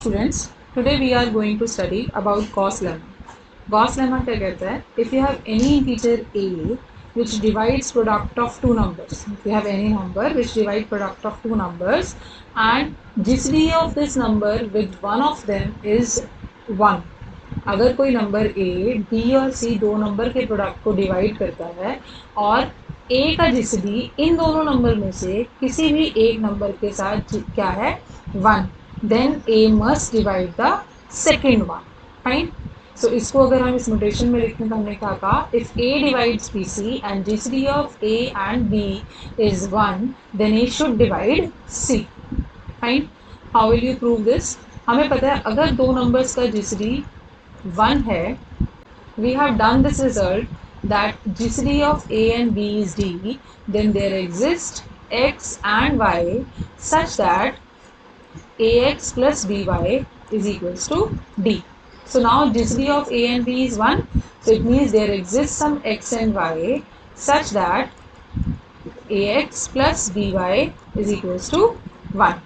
Students, today we are going to study about Gauss lemma. Gauss lemma क्या कहता है? If you have any integer a which divides product of two numbers, if you have any number which divide product of two numbers and GCD of this number with one of them is 1. अगर कोई number a, b और c दो number के product को divide करता है और a का GCD इन दोनों नंबर में से किसी भी एक नंबर के साथ क्या है 1, then a must divide the second one. Fine. So इसको अगर हम इस नोटेशन में लिखने तो हमने क्या कहा, if a divides bc and GCD of a and b is 1, then a should divide c. Fine. How will you prove this? हमें पता है अगर दो नंबर्स का GCD 1 है, we have done this result that GCD of a and b is d, then there exists x and y such that ax plus by is equals to d. So now GCD of a and b is 1. So it means there exists some x and y such that ax plus by is equals to 1.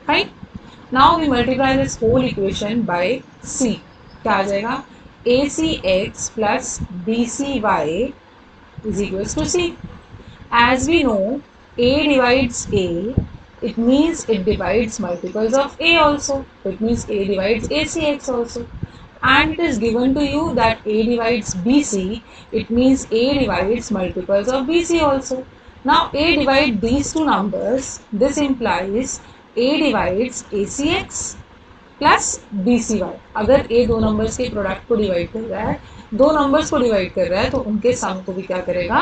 Fine. Now we multiply this whole equation by c. क्या आ जाएगा? acx plus bcy is equals to c. As we know, a divides a, it means it divides multiples of a also. It means a divides acx also. And it is given to you that a divides bc, it means a divides multiples of bc also. Now a divides these two numbers, this implies a divides acx plus BCY. अगर a दो numbers के product को divide कर रहा है, दो numbers को divide कर रहा है तो उनके सम को भी क्या करेगा?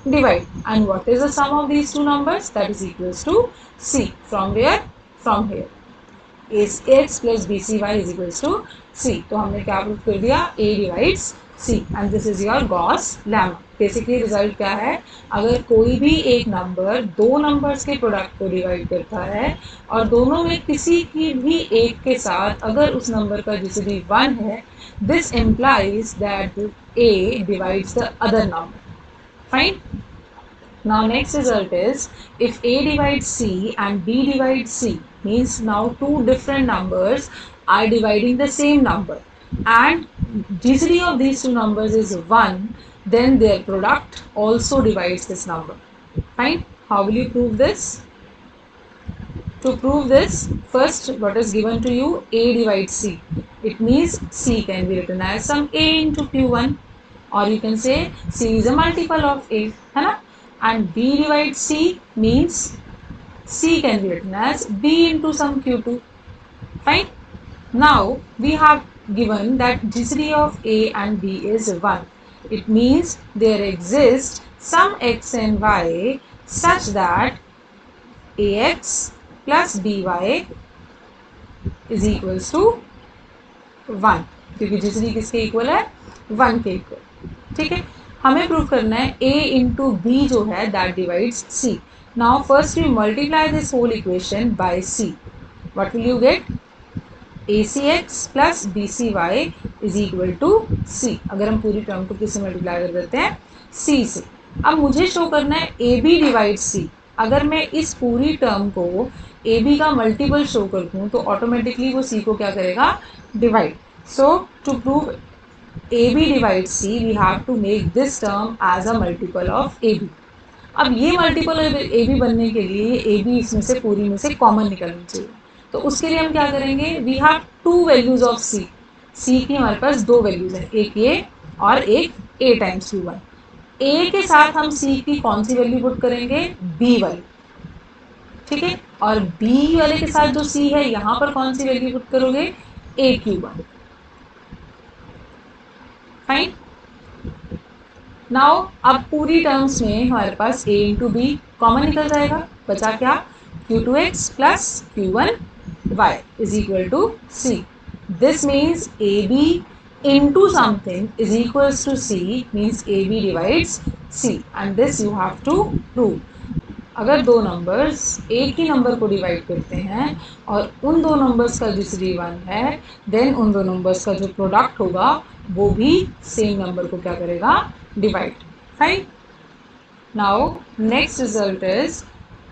Divide. And what is the sum of these two numbers? That is equals to C. From where? From here. AX plus BCY is equals to C. तो हमने क्या प्रूव कर दिया? A divides C and this is your Gauss lemma. Basically result क्या है? अगर कोई भी एक नंबर दो नंबर्स के प्रोडक्ट को डिवाइड करता है और दोनों में किसी की भी एक के साथ अगर उस नंबर का GCD 1 है, this implies that A divides the other number. Fine. Now next result is if A divides C and B divides C, means now two different numbers are dividing the same number and GCD of these two numbers is 1, then their product also divides this number. Fine. How will you prove this? To prove this, first what is given to you? A divides C. It means C can be written as some A into Q1, or you can say C is a multiple of A, है ना? And B divides C means C can be written as B into some Q2. Fine. Now we have given that GCD of A and B is 1. It means there exists some x and y such that AX plus BY is equals to 1. क्योंकि GCD किसके equal है? 1 के equal. ठीक है. हमें prove करना है a into B जो है that divides c. Now first we multiply this whole equation by c. What will you get? acx plus bcy is equal to c. अगर हम पूरी टर्म को किससे मल्टीप्लाई कर देते हैं? c से. अब मुझे शो करना है ab डिवाइड्स c. अगर मैं इस पूरी टर्म को ab का मल्टीपल शो कर दूँ तो ऑटोमेटिकली वो c को क्या करेगा? Divide. So to prove AB divides C, we have to make this term as a multiple of AB. अब ये मल्टीपल AB बनने के लिए AB इसमें से पूरी में से कॉमन निकलनी चाहिए. तो उसके लिए हम क्या करेंगे? We have two values of C. C की हमारे पास दो वैल्यूज हैं, एक ये और एक A टाइम्स Q1. A के साथ हम C की कौन सी वैल्यू पुट करेंगे? B वाली. ठीक है. और B वाले के साथ जो C है यहाँ पर कौन सी वैल्यू पुट करोगे? A Q1. फाइन. नाउ अब पूरी टर्म्स में हमारे पास a इंटू बी कॉमन निकल जाएगा. बचा क्या? q2x plus q1y is equal to c. This means ab into something is equals to c, means ab divides c and this you have to prove. अगर दो numbers एक ही number को divide करते हैं और उन दो नंबर्स का GCD 1 है, देन उन दो नंबर्स का जो प्रोडक्ट होगा वो भी सेम नंबर को क्या करेगा? Divide. Fine. Now next result is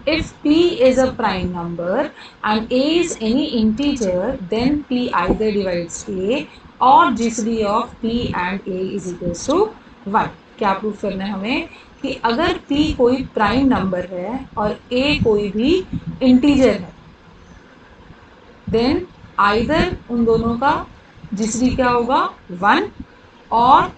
If p is a prime number and a is any integer, then p either divides a or GCD of p and a is equals to 1. क्या proof करना है हमें कि अगर p कोई prime number है और a कोई भी इंटीजर है, देन आइदर उन दोनों का GCD क्या होगा 1 और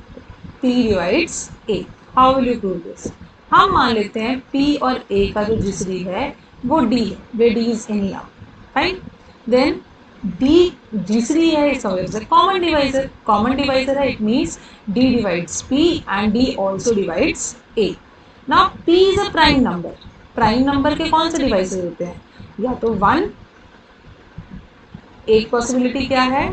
p divides a. How will you prove this? हम मान लेते हैं p और a का जो GCD है वो d है, वे d is any up, fine. Then d GCD है, इसका मतलब कॉमन डिवाइजर. कॉमन डिवाइजर है, it means d divides p and d also divides a. Now p is a prime number. Prime number के कौन से divisor होते हैं? या तो 1, एक पॉसिबिलिटी क्या है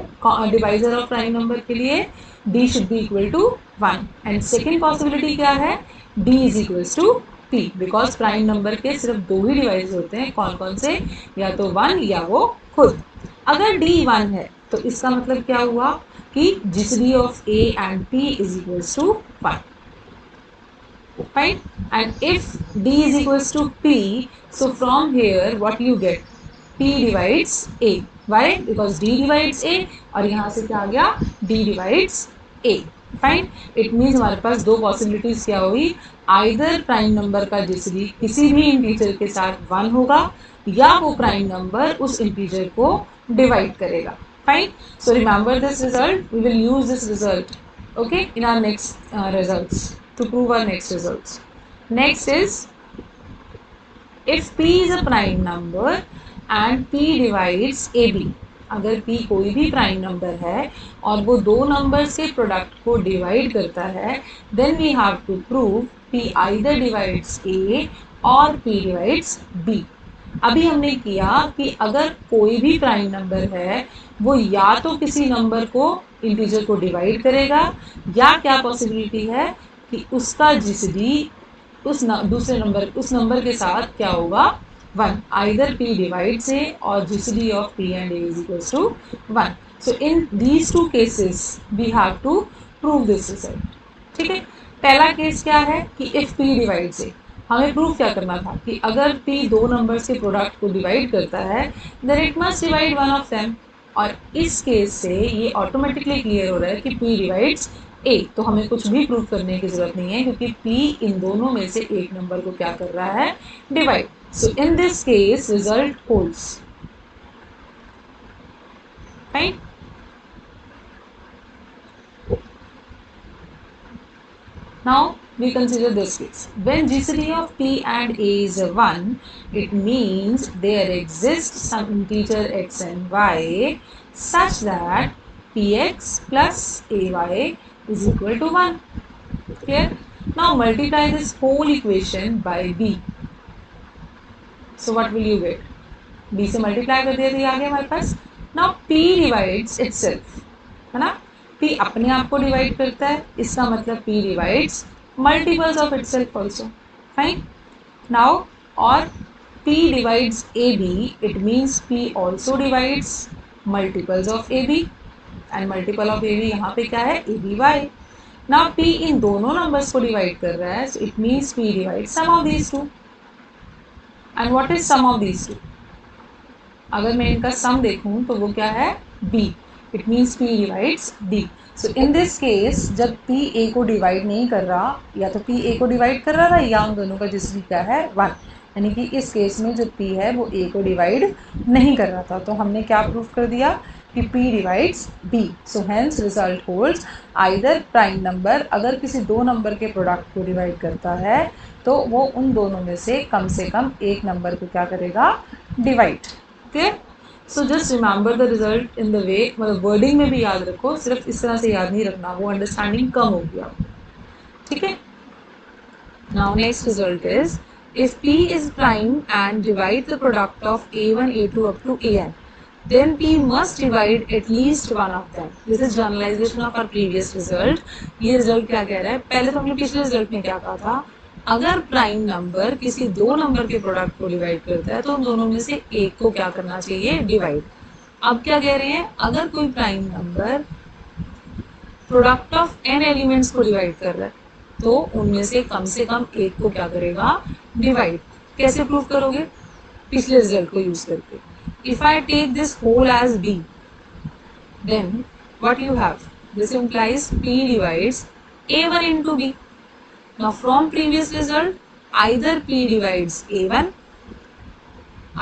डिवाइजर ऑफ प्राइम नंबर के लिए? d should be equal to 1. And second possibility क्या है? d is equals to p, because prime number के सिर्फ दो ही डिवाइस होते हैं. कौन कौन से? या तो 1 या वो खुद. अगर d 1 है तो इसका मतलब क्या हुआ कि GCD of a and p is equals to 1. Fine. And if d is equals to p, so from here what you get? p divides a. Why? Because d divides a और यहाँ से क्या आ गया? d divides a. Fine. It means हमारे पास दो possibilities क्या हुई? Either prime number का GCD किसी भी इंटीजर के साथ 1 होगा या वो प्राइम नंबर उस इंटीजर को डिवाइड करेगा. Fine. So remember this result. We will use this result, okay, in our next results to prove our next results. Next is, if p is a prime number and p divides ab. अगर p कोई भी prime number है और वो दो numbers के product को divide करता है, then we have to prove p either divides a और p divides b. अभी हमने किया कि अगर कोई भी प्राइम नंबर है वो या तो किसी नंबर को इंटीजर को डिवाइड करेगा या क्या पॉसिबिलिटी है कि उसका GCD उस दूसरे नंबर उस नंबर के साथ क्या होगा 1. आइदर p डिवाइड्स a और GCD of p and a is equals to 1. So in these two cases we have to prove this result. ठीक है. पहला केस क्या है कि if p डिवाइड्स a, हमें प्रूफ क्या करना था कि अगर p दो नंबर्स के प्रोडक्ट को डिवाइड करता है then it must divide one of them. और इस केस से ये ऑटोमेटिकली क्लियर हो रहा है कि p डिवाइड्स a. तो हमें कुछ भी प्रूफ करने की जरूरत नहीं है क्योंकि p इन दोनों में से एक नंबर को क्या कर रहा है? Divide. So in this case result holds. Fine. Now we consider this case. When GCD of p and a is 1, it means there exists some integer x and y such that px plus ay is equal to 1. Clear? Now multiply this whole equation by b. So what will you get? b से multiply कर दिया तो ये आ गया हमारे पास. Now p divides itself, है ना? p अपने आप को डिवाइड करता है, इसका मतलब p divides multiples of itself also. Fine. Now और p divides ab, it means p also divides multiples of ab and multiple of ab यहाँ पे क्या है? aby. Now p इन दोनों नंबर्स को डिवाइड कर रहा है, so it means p divides sum of these two. And what is sum of these two? अगर मैं इनका सम देखूं तो वो क्या है? b. It means p divides d. So in this case जब p a को डिवाइड नहीं कर रहा, या तो p a को डिवाइड कर रहा था या उन दोनों का GCD क्या है? 1. यानी कि इस केस में जो p है वो a को डिवाइड नहीं कर रहा था. तो हमने क्या प्रूफ कर दिया कि p divides b. So hence result holds. either prime number अगर किसी दो नंबर के प्रोडक्ट को डिवाइड करता है तो वो उन दोनों में से कम एक नंबर को क्या करेगा? Divide. Clear? So just remember the result in the way, मतलब वर्डिंग में भी याद रखो, सिर्फ इस तरह से याद नहीं रखना, वो अंडरस्टैंडिंग कम होगी आप. ठीक है. Now next result is if p is prime and divide the product of a1 a2 up to an, then p must divide at least one of them. This is generalization of our previous result. ये result क्या कह रहा है? पहले तो हमने पिछले result में क्या कहा था? अगर प्राइम नंबर किसी दो नंबर के प्रोडक्ट को डिवाइड करता है तो उन दोनों में से एक को क्या करना चाहिए? डिवाइड. अब क्या कह रहे हैं? अगर कोई prime number product of n elements को डिवाइड कर रहा है तो उनमें से कम एक को क्या करेगा? डिवाइड. कैसे प्रूव करोगे? पिछले रिजल्ट को यूज करके. If I take this whole as b, then what you have? This implies p divides a1 into b. Now from previous result, either p divides a1,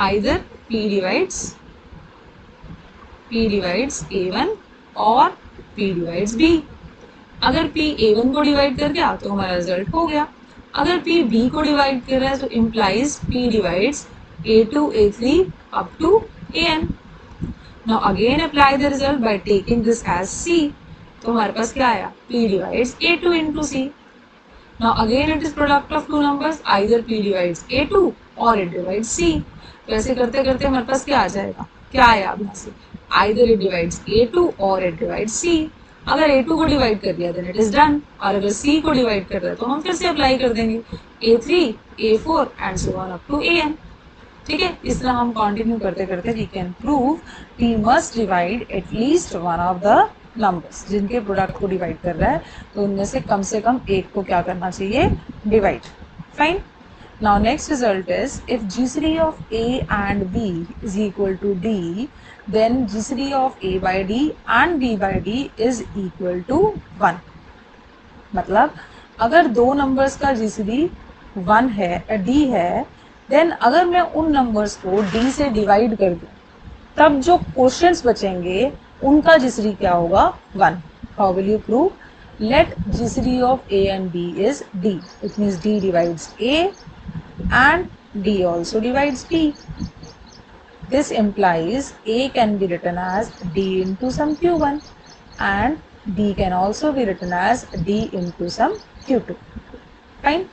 either p divides a1 और p divides b. अगर p a1 को divide कर गया तो हमारा result हो गया. अगर p b को डिवाइड कर रहा है तो implies p divides a2 a3 up to an. Now again apply the result by taking this as c. तो हमारे पास क्या आया? p divides a2 into c. Now again it is product of two numbers, either p divides a2 or it divides c. तो ऐसे करते करते हमारे पास क्या आ जाएगा? क्या आया अब यहाँ से? Either it divides a2 or it divides c. अगर a2 को डिवाइड कर दिया then it is done, और अगर c को डिवाइड कर रहा है तो हम फिर से अप्लाई कर देंगे a3, a4 and so on up to an. ठीक है, इस तरह हम कंटिन्यू करते करते we can prove t must divide at least one of the numbers. जिनके प्रोडक्ट को डिवाइड कर रहा है तो उनमें से कम एक को क्या करना चाहिए? Divide. Fine. Now next result is if GCD of A and B is equal to D, then GCD of A by D and B by D is equal to 1. मतलब अगर दो नंबर्स का GCD 1 है, D है, then अगर मैं उन numbers को D से डिवाइड कर दूं तब जो क्वेश्चंस बचेंगे उनका GCD क्या होगा? 1. How will you prove? Let GCD of A and B is D. It means D divides A and D also divides D. This implies A can be written as D into some Q1 and D can also be written as D into some Q2. Fine.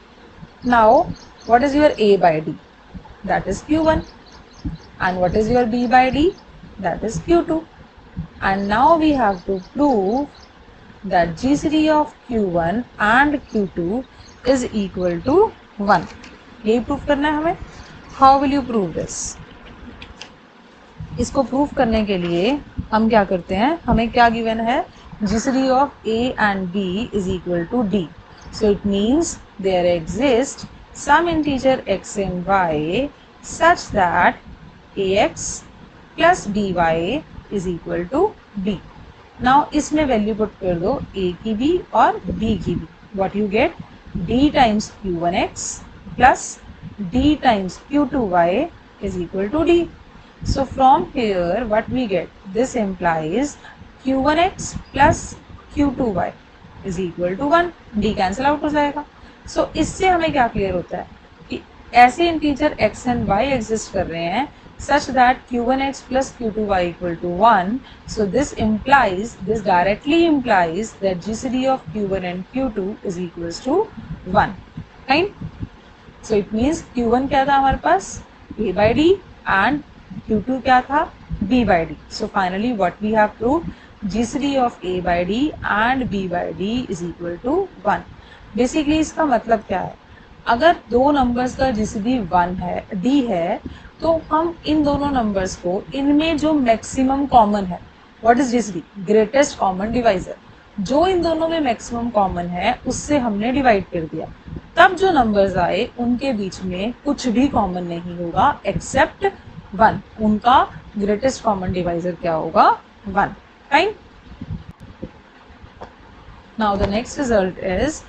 Now what is your A by D? That is Q1. And what is your B by D? That is Q2. And now we have to prove that GCD of Q1 and Q2 is equal to 1. यही prove करना है हमें. How will you prove this? इसको prove करने के लिए हम क्या करते हैं? हमें क्या गिवन है? GCD of A and B is equal to D. So it means there exists some integer x and y such that ax plus by is equal to b. Now इसमें वैल्यू पुट कर दो a की भी और b की भी. What you get? D times q1x plus d times q2y is equal to d. So from here what we get? This implies q1x plus q2y is equal to 1. d cancel out हो जाएगा. So इससे हमें क्या clear होता है कि ऐसे integer x and y exist कर रहे हैं such that q1x plus q2y equal to 1. So this directly implies that GCD of q1 and q2 is equals to 1. Fine. So it means q1 क्या था हमारे पास? A by D and q2 क्या था? B by D. So finally what we have proved? GCD of A by D and B by D is equal to 1. Basically इसका मतलब क्या है? अगर दो नंबर्स का GCD 1 है, D है, तो हम इन दोनों नंबर्स को इनमें जो मैक्सिमम कॉमन है, what is GCD? Greatest common divisor. जो इन दोनों में मैक्सिमम कॉमन है उससे हमने डिवाइड कर दिया. तब जो नंबर्स आए उनके बीच में कुछ भी कॉमन नहीं होगा एक्सेप्ट 1. उनका ग्रेटेस्ट कॉमन डिवाइजर क्या होगा? 1. Fine. Now the next result is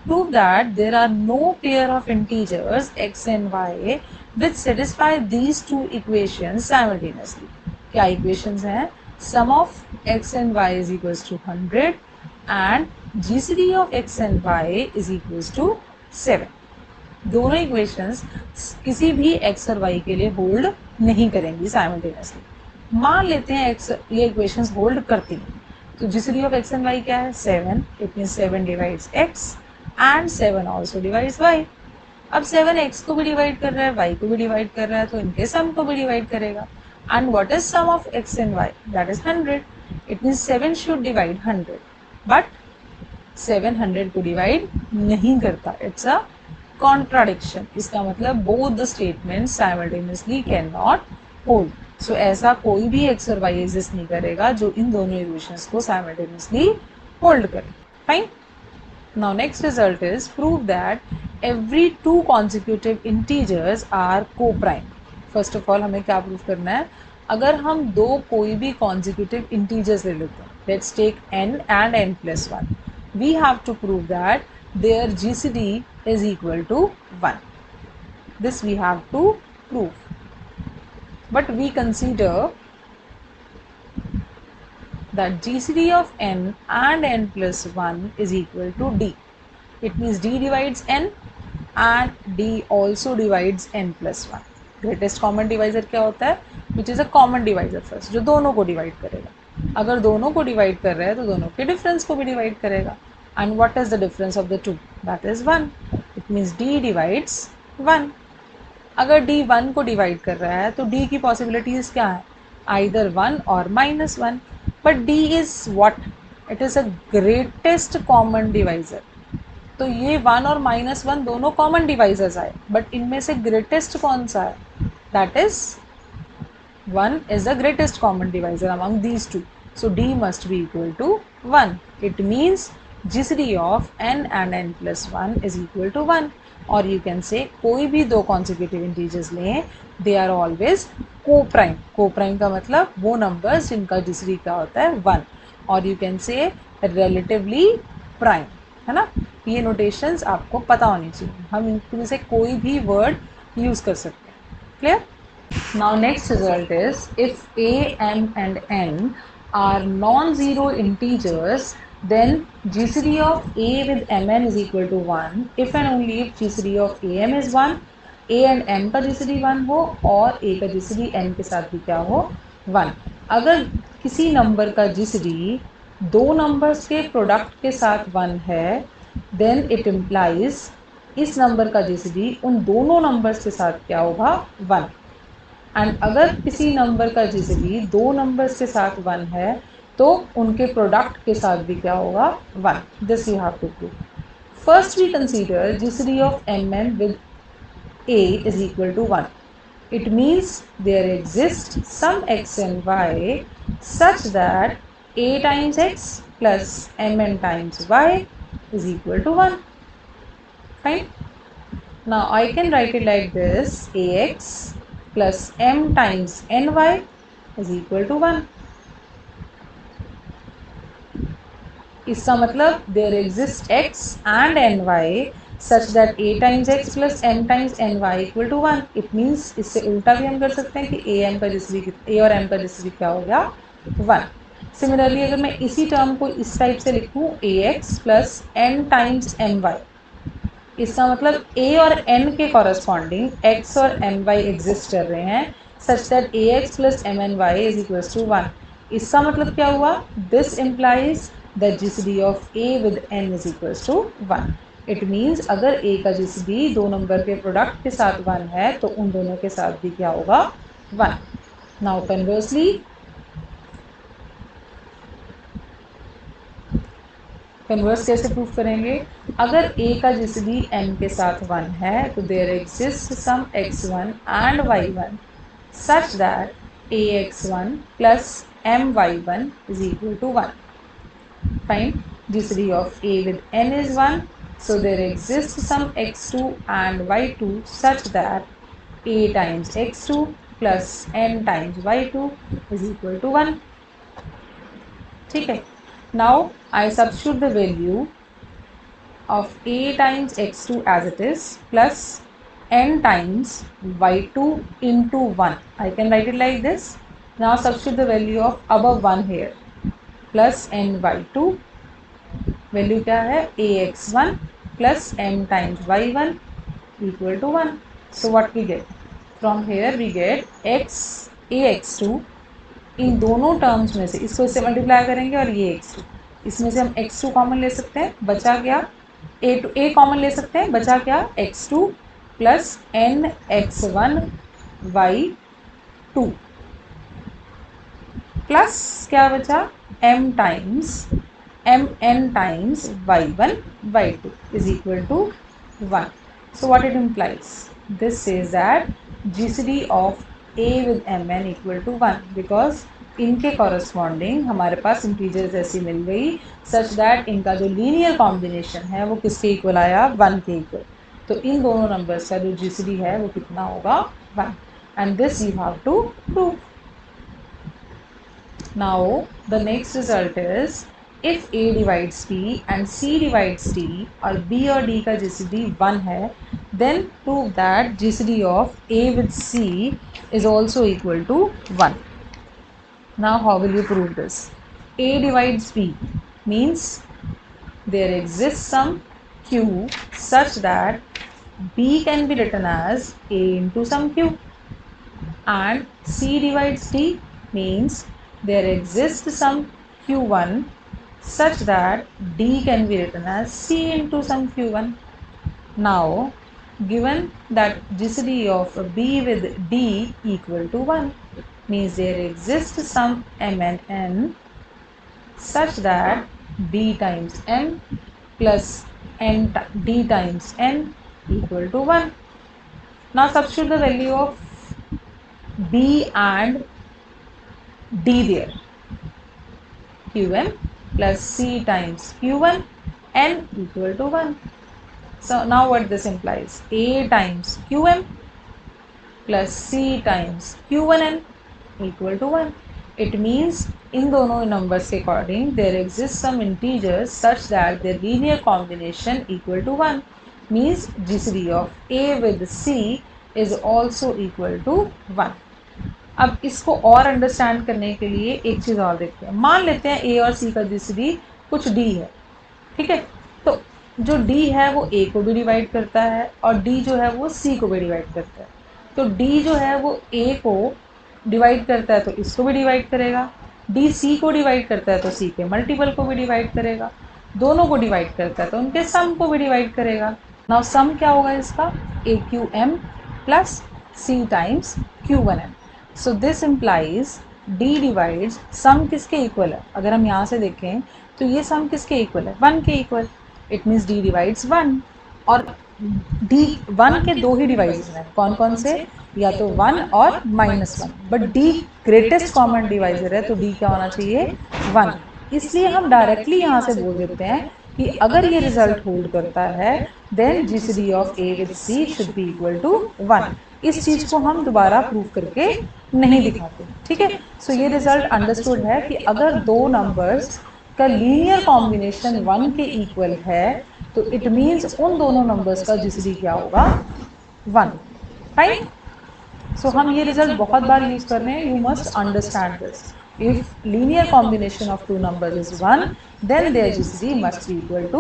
prove that there are no pair of integers x and y which satisfy these two equations simultaneously. क्या equations हैं? Sum of x and y is equals to 100 and GCD of x and y is equals to 7. दोनों equations किसी भी x और y के लिए hold नहीं करेंगी simultaneously. मान लेते हैं x ये equations hold करती हैं. तो GCD of x and y क्या है? 7. It means 7 divides x and 7 also divides y. अब 7 x को भी डिवाइड कर रहा है, y को भी डिवाइड कर रहा है, तो इनके सम को भी डिवाइड करेगा. And what is sum of x and y? That is 100. It means 7 should divide 100. But 700 को डिवाइड नहीं करता. It's a contradiction. इसका मतलब both the statements simultaneously cannot hold. So ऐसा कोई भी x और y एग्जिस्ट नहीं करेगा जो इन दोनों इक्वेशंस को साइमल्टेनियसली होल्ड करे. Fine. Now next result is prove that every two consecutive integers are co-prime. First of all हमें क्या प्रूव करना है, अगर हम दो कोई भी consecutive integers ले लेते हैं, let's take n and n plus 1, we have to prove that their GCD is equal to 1. This we have to prove. But we consider that GCD of n and n plus 1 is equal to d. It means d divides n and d also divides n plus 1. Greatest common divisor क्या होता है? Which is a common divisor first, जो दोनों को divide करेगा. अगर दोनों को divide कर रहा है तो दोनों के difference को भी divide करेगा. And what is the difference of the two? That is 1. It means d divides 1. अगर d 1 को divide कर रहा है तो d की possibilities क्या है? Either 1 or minus 1. But d is what? It is a greatest common divisor. तो ये 1 और -1 दोनों कॉमन डिवाइजर्स आए, बट इनमें से ग्रेटेस्ट कौन सा है? That is 1 is the greatest common divisor among these two. So d must be equal to 1. It means GCD of n and n plus 1 is equal to 1. और you can say कोई भी दो consecutive integers लें, they are always co-prime. Co-prime का मतलब वो numbers जिनका GCD क्या होता है 1. और you can say relatively prime, है ना? ये notations आपको पता होनी चाहिए, हम इनमें से कोई भी word use कर सकते हैं. Clear? Now next result is if a, m and n are non-zero integers, then GCD of a with mn is equal to 1 if and only if GCD of am is 1, a and m का GCD 1 हो और a का GCD n के साथ भी क्या हो 1. अगर किसी नंबर का GCD दो नंबर्स के प्रोडक्ट के साथ 1 है, then it implies इस नंबर का GCD उन दोनों नंबर्स के साथ क्या होगा 1. एंड अगर किसी नंबर का GCD दो नंबर्स के साथ 1 है तो उनके प्रोडक्ट के साथ भी क्या होगा 1. This you have to prove. First we consider GCD of mn with a is equal to 1. It means there exists some x and y such that a times x plus mn times y is equal to 1. Fine. Now I can write it like this: ax plus m times ny is equal to 1. इसका मतलब there exists x and ny such that a times x plus m times ny equal to 1. It means इससे उल्टा भी हम कर सकते हैं कि a और m का GCD क्या हो गया 1. सिमिलरली अगर मैं इसी टर्म को इस टाइप से लिखूँ ax plus n times my, इसका मतलब a और n के कॉरस्पॉन्डिंग x और my एग्जिस्ट कर रहे हैं such that ax plus mny is equals to 1. इसका मतलब क्या हुआ? This implies that GCD of a with n is equals to 1. It means अगर a का GCD दो नंबर के प्रोडक्ट के साथ 1 है तो उन दोनों के साथ भी क्या होगा 1. नाउ कन्वर्सली कन्वर्स कैसे प्रूव करेंगे? अगर a का GCD m के साथ 1 है तो there exist some x1 and y1 such that ax1 plus my1 is equal to 1. Find GCD of a with n is 1, so there exists some x2 and y2 such that a times x2 plus n times y2 is equal to 1. ठीक है. Now I substitute the value of a times x2 as it is plus n times y2 into 1. I can write it like this. Now substitute the value of above 1 here plus n y2. Value क्या है? ax1 plus m times y1 equal to 1. So what we get? From here we get ax2. इन दोनों terms में से इसको इससे multiply करेंगे और ये x2, इसमें से हम x2 कॉमन ले सकते हैं, बचा क्या a कॉमन ले सकते हैं, बचा क्या x2 plus n x1 y2 plus क्या बचा m times mn times y1 y2 is equal to 1. So what it implies? This says that GCD of a with mn equal to 1 because इनके corresponding हमारे पास integers ऐसी मिल गई such that इनका जो linear combination है वो किसके इक्वल आया, 1 के इक्वल। तो इन दोनों नंबर्स का जो जीसीडी है वो कितना होगा, 1, and this you have to prove. Now the next result is if A divides B and C divides D और B और D का GCD 1 है, then prove that GCD of A with C is also equal to 1. Now how will you prove this? A divides B means there exists some Q such that B can be written as A into some Q, and C divides D means there exists some Q1 such that D can be written as C into some Q1. Now, given that GCD of B with D equal to 1 means there exists some M and N such that B times M plus D times N equal to 1. Now substitute the value of B and D there. Qm plus C times Q1 N equal to 1. So now what this implies? A times Qm plus C times Q1n equal to 1. It means in दोनों numbers के according there exists some integers such that their linear combination equal to 1 means GCD of A with C is also equal to 1. अब इसको और understand करने के लिए एक चीज़ और देखते हैं। मान लेते हैं ए और सी का जीसीडी कुछ डी है, ठीक है। तो जो डी है वो ए को भी डिवाइड करता है और डी जो है वो सी को भी डिवाइड करता है। तो डी जो है वो ए को डिवाइड करता है तो इसको भी डिवाइड करेगा, डी सी को डिवाइड करता है तो सी के मल्टीपल को भी डिवाइड करेगा, दोनों को डिवाइड करता है तो उनके सम को भी डिवाइड करेगा। नाउ सम क्या होगा इसका, A Q M plus C times Q one M. So this implies D divides sum किसके इक्वल है, अगर हम यहाँ से देखें तो ये सम किसके इक्वल है, 1 के equal. It means D divides 1 और D 1 के दो ही डिवाइसेस हैं, कौन कौन से, या तो 1 और -1, but D greatest common divisor है तो D क्या होना चाहिए, 1। इसलिए हम डायरेक्टली यहाँ से बोल देते हैं कि अगर ये रिजल्ट होल्ड करता है then GCD of A with C should be equal to 1। इस चीज़ को हम दोबारा प्रूव करके नहीं दिखाते, ठीक है। सो ये रिजल्ट अंडरस्टूड है कि अगर दो नंबर्स का लीनियर कॉम्बिनेशन 1 के इक्वल है तो इट मीन्स उन दोनों नंबर्स का जीसीडी क्या होगा, 1, राइट। सो हम ये रिजल्ट बहुत बार यूज कर रहे हैं, you must understand this. If linear combination of two numbers is 1 then their GCD must be equal to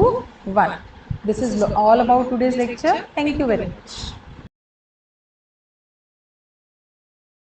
1. This is all about today's lecture. Thank you very much.